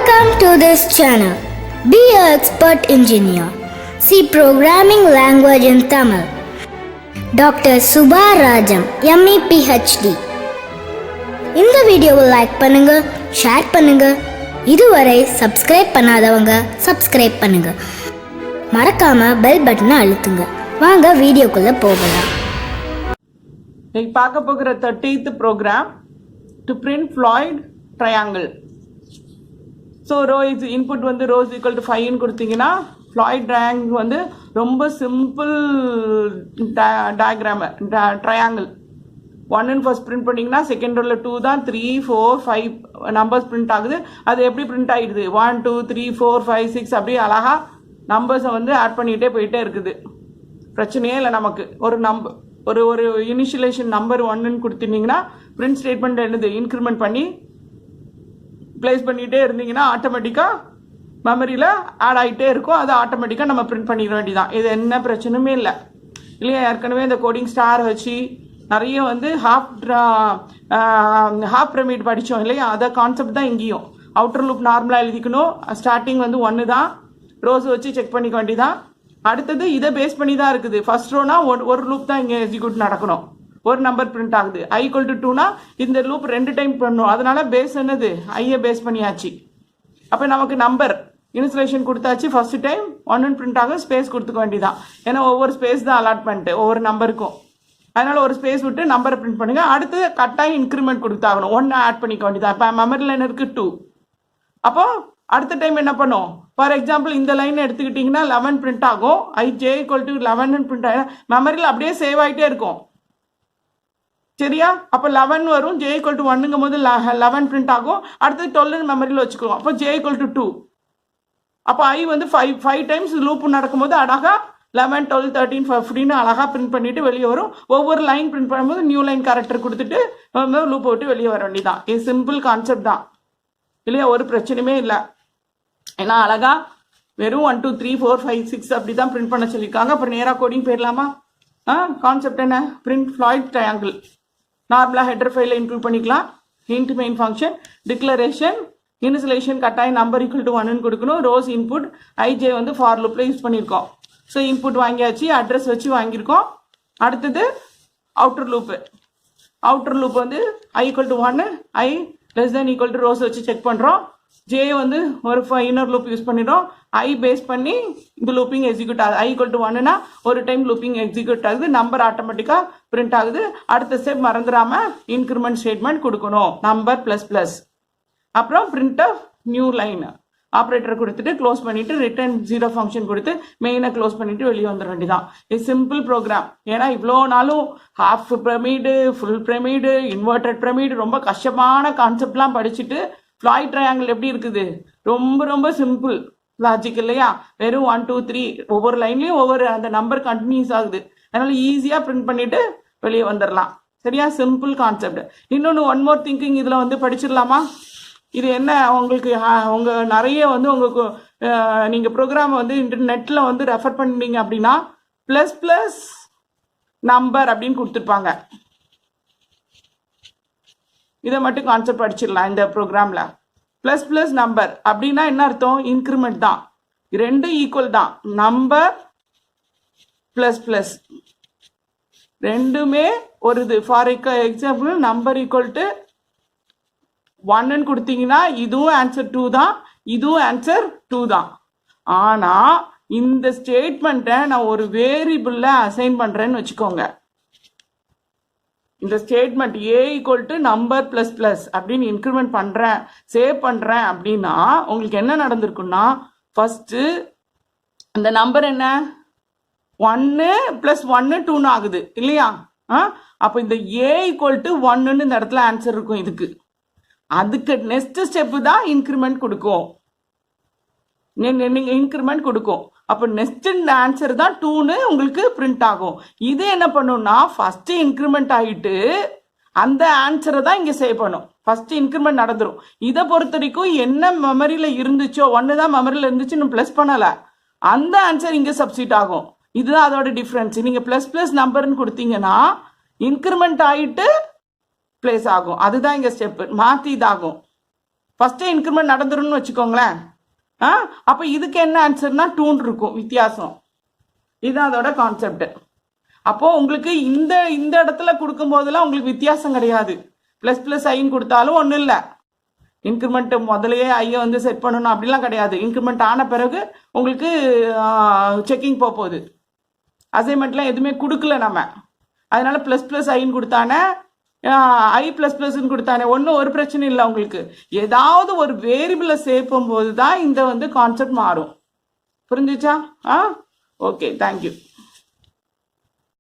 Welcome to this channel. Be an expert engineer. See programming language in Tamil. Dr. Suba Rajam, ME PhD. இந்த வீடியோவை like பண்ணுங்க, share பண்ணுங்க. இதுவரை subscribe பண்ணாதவங்க subscribe பண்ணுங்க. மறக்காம பெல் பட்டனை அழுத்துங்க. வாங்க வீடியோக்குள்ள போகலாம். இன்னைக்கு பார்க்க போகிற 30th program to print Floyd triangle. So row is input வந்து ரோஸ் ஈக்குவல் டு 5ன்னு கொடுத்தீங்கன்னா ஃப்ளாய்ட் ட்ரையாங்கிள் வந்து ரொம்ப சிம்பிள் டயக்ராமு ட்ரையாங்கிள் 1ன்னு ஃபர்ஸ்ட் பிரிண்ட் பண்ணிங்கன்னா செகண்ட் ரோவில் 2 தான், 3, 4, 5 நம்பர்ஸ் பிரிண்ட் ஆகுது. அது எப்படி பிரிண்ட் ஆகிடுது 1, 2, 3, 4, 5, 6 அப்படியே அழகாக நம்பர்ஸை வந்து ஆட் பண்ணிகிட்டே போயிட்டே இருக்குது. பிரச்சனையே இல்லை நமக்கு. ஒரு இனிஷியலேஷன் நம்பர் 1ன்னு கொடுத்துருந்தீங்கன்னா பிரிண்ட் ஸ்டேட்மெண்ட் என்னது இன்க்ரிமெண்ட் பண்ணி ப்ளேஸ் பண்ணிகிட்டே இருந்தீங்கன்னா ஆட்டோமேட்டிக்காக மெமரியில் ஆட் ஆகிட்டே இருக்கும். அது ஆட்டோமேட்டிக்காக நம்ம பிரிண்ட் பண்ணிட வேண்டியதான். இது என்ன பிரச்சனையுமே இல்லை இல்லையா. ஏற்கனவே இந்த கோடிங் ஸ்டார் வச்சு நிறைய வந்து ஹாஃப் பிரமிட் படித்தோம் இல்லையா. அதை கான்செப்ட் தான் இங்கேயும். அவுட்டர் லூப் நார்மலாக எழுதிக்கணும். ஸ்டார்டிங் வந்து 1 தான், ரோஸ் வச்சு செக் பண்ணிக்க வேண்டியதான். அடுத்தது இதை பேஸ் பண்ணி தான் இருக்குது. ஃபர்ஸ்ட் ரோனா ஒரு லூப் தான் இங்கே எக்ஸிக்யூட் நடக்கணும். ஒரு நம்பர் பிரிண்ட் ஆகுது. i = 2னா இந்த லூப் 2 டைம் பண்ணணும். அதனால பேஸ் என்னது ஐயை பேஸ் பண்ணியாச்சு. அப்போ நமக்கு நம்பர் இன்சுலேஷன் கொடுத்தாச்சு. ஃபர்ஸ்ட் டைம் 1 பிரிண்ட் ஆகும். ஸ்பேஸ் கொடுத்துக்க வேண்டியதான். ஏன்னா ஒவ்வொரு ஸ்பேஸ் தான் அலாட்மெண்ட் ஒவ்வொரு நம்பருக்கும். அதனால ஒரு ஸ்பேஸ் விட்டு நம்பரை பிரிண்ட் பண்ணுங்க. அடுத்து கட்டாயம் இன்க்ரிமெண்ட் கொடுத்தாகணும். 1 ஆட் பண்ணிக்க வேண்டியதான். இப்போ மெமரியில் என்ன இருக்குது 2. அப்போ அடுத்த டைம் என்ன பண்ணும்? ஃபார் எக்ஸாம்பிள் இந்த லைன் எடுத்துக்கிட்டிங்கன்னா 11 பிரிண்ட் ஆகும். j = 11 பிரிண்ட் ஆகும். மெமரியில் அப்படியே சேவ் ஆகிட்டே இருக்கும் சரியா. அப்போ 11 வரும். j = 1ங்கும் போது 11 பிரிண்ட் ஆகும். அடுத்து 12 மெமரியில் வச்சுக்குவோம். அப்போ j = 2. அப்போ i வந்து 5 டைம்ஸ் லூப் நடக்கும்போது அழகாக 11, 12, 13, 15 அழகாக பிரிண்ட் பண்ணிட்டு வெளியே வரும். ஒவ்வொரு லைன் பிரிண்ட் பண்ணும்போது நியூ லைன் கேரக்டர் கொடுத்துட்டு லூப்பை விட்டு வெளியே வர வேண்டியதான். இது சிம்பிள் கான்செப்ட் தான் இல்லையா. ஒரு பிரச்சனையுமே இல்லை. ஏன்னா அழகா வெறும் 1, 2, 3, 4, 5, 6 அப்படி தான் பிரிண்ட் பண்ண சொல்லியிருக்காங்க. அப்புறம் நேராக கோடிங் போயிடலாமா? கான்செப்ட் என்ன? Print Floyd triangle. நார்மலாக ஹெட்டர் ஃபைலில் இன்க்ளூட் பண்ணிக்கலாம். இன்ட் மெயின் ஃபங்க்ஷன் டிக்ளரேஷன் இனிஷியலேஷன் கட்டாயம் நம்பர் = 1ன்னு கொடுக்கணும். ரோஸ் இன்புட் ij வந்து ஃபார் லூப்பில் யூஸ் பண்ணியிருக்கோம். ஸோ இன்புட் வாங்கியாச்சு, அட்ரஸ் வச்சு வாங்கியிருக்கோம். அடுத்தது அவுட்டர் லூப் வந்து i = 1, i <= ரோஸ் வச்சு செக் பண்ணுறோம். j வந்து ஒரு இன்னர் லூப் யூஸ் பண்ணிடுறோம். i பேஸ் பண்ணி இந்த லூப்பிங் எக்ஸிக்யூட் ஆகுது. i = 1னா ஒரு டைம் லூப்பிங் எக்ஸிக்யூட் ஆகுது. நம்பர் ஆட்டோமேட்டிக்காக பிரிண்ட் ஆகுது. அடுத்த ஸ்டெப் மறந்துடாம இன்க்ரிமெண்ட் ஸ்டேட்மெண்ட் கொடுக்கணும். நம்பர் ++. அப்புறம் print of new line operator கொடுத்துட்டு க்ளோஸ் பண்ணிட்டு ரிட்டர்ன் 0 ஃபங்க்ஷன் கொடுத்து மெயினை க்ளோஸ் பண்ணிட்டு வெளியே வந்துட வேண்டியதான். இது சிம்பிள் ப்ரோக்ராம். ஏன்னா இவ்வளோ நாளும் half pyramid, full pyramid, inverted pyramid ரொம்ப கஷ்டமான கான்செப்ட்லாம் படிச்சுட்டு ஃப்ளாய்ட் ட்ரையாங்கிள் எப்படி இருக்குது? ரொம்ப ரொம்ப சிம்பிள் லாஜிக் இல்லையா. வெறும் 1, 2, 3 ஒவ்வொரு லைன்லையும் ஒவ்வொரு அந்த நம்பர் கண்டினியூஸ் ஆகுது. அதனால ஈஸியாக பிரிண்ட் பண்ணிட்டு வெளியே வந்துடலாம் சரியா. Simple concept. இன்னொன்று ஒன் மோர் திங்கிங் இதில் வந்து படிச்சிடலாமா? இது என்ன உங்களுக்கு உங்கள் நிறைய வந்து உங்களுக்கு நீங்கள் ப்ரோக்ராம் வந்து இன்டர்நெட்டில் வந்து ரெஃபர் பண்ணீங்க அப்படின்னா ++ நம்பர் அப்படின்னு கொடுத்துருப்பாங்க. இதை மட்டும் கான்செப்ட் படிச்சிடலாம் இந்த ப்ரோக்ராமில். ++ நம்பர் அப்படின்னா என்ன அர்த்தம்? இன்க்ரிமெண்ட் தான். 2 ஈக்குவல் தான். நம்பர் ++ ரெண்டுமே ஒரு இது. ஃபார் எக்ஸாம்பிள் நம்பர் = 1ன்னு கொடுத்தீங்கன்னா இதுவும் ஆன்சர் 2 தான், இதுவும் ஆன்சர் 2 தான். ஆனால் இந்த ஸ்டேட்மெண்ட்டை நான் ஒரு வேரியபிளில் அசைன் பண்ணுறேன்னு வச்சுக்கோங்க. இந்த ஸ்டேட்மெண்ட் a = நம்பர் ++ அப்படின்னு இன்க்ரிமெண்ட் பண்ணுறேன், சேவ் பண்ணுறேன் அப்படின்னா உங்களுக்கு என்ன நடந்திருக்குன்னா ஃபஸ்ட்டு அந்த நம்பர் என்ன 1 + 1 2ன்னு ஆகுது இல்லையா. அப்போ இந்த a = 1ன்னு இந்த இடத்துல ஆன்சர் இருக்கும். இதுக்கு அதுக்கு நெக்ஸ்ட் ஸ்டெப்பு தான் இன்க்ரிமெண்ட் கொடுக்கும். இன்க்ரிமெண்ட் கொடுக்கும். அப்போ நெக்ஸ்ட் இந்த ஆன்சர் தான் 2ன்னு உங்களுக்கு பிரிண்ட் ஆகும். இது என்ன பண்ணும்னா ஃபஸ்ட்டு இன்க்ரிமெண்ட் ஆகிட்டு அந்த ஆன்சரை தான் இங்கே சேவ் பண்ணும். ஃபஸ்ட்டு இன்க்ரிமெண்ட் நடந்துடும். இதை பொறுத்த வரைக்கும் என்ன மெமரியில் இருந்துச்சோ 1 தான் மெமரியில் இருந்துச்சு, இன்னும் ப்ளஸ் பண்ணலை, அந்த ஆன்சர் இங்கே சப்ஸ்டிட் ஆகும். இதுதான் அதோட டிஃப்ரென்ஸ். நீங்கள் ++ நம்பர்னு கொடுத்தீங்கன்னா இன்க்ரிமெண்ட் ஆகிட்டு ப்ளேஸ் ஆகும். அதுதான் இங்கே ஸ்டெப்பு. மாற்றி இதாகும். ஃபஸ்ட்டே இன்க்ரிமெண்ட் நடந்துரும்னு வச்சுக்கோங்களேன். அப்போ இதுக்கு என்ன ஆன்சர்னா 2 இருக்கும் வித்தியாசம். இதுதான் அதோட கான்செப்ட். அப்போது உங்களுக்கு இந்த இடத்துல கொடுக்கும்போதெல்லாம் உங்களுக்கு வித்தியாசம் கிடையாது. ப்ளஸ் ஐன்னு கொடுத்தாலும் ஒன்றும் இல்லை. இன்க்ரிமெண்ட் முதலையே ஐயை வந்து செட் பண்ணணும் அப்படிலாம் கிடையாது. இன்க்ரிமெண்ட் ஆன பிறகு உங்களுக்கு செக்கிங் போகுது. அசைன்மெண்ட்லாம் எதுவுமே கொடுக்கல நம்ம. அதனால ப்ளஸ் ஐன்னு கொடுத்தானே, ஐ ப்ளஸ்ன்னு கொடுத்தானே, ஒன்றும் ஒரு பிரச்சனை இல்லை உங்களுக்கு. ஏதாவது ஒரு வேரியபிளை சேர்க்கும் போது தான் இந்த வந்து கான்செப்ட் மாறும். புரிஞ்சுச்சா? Okay, thank you.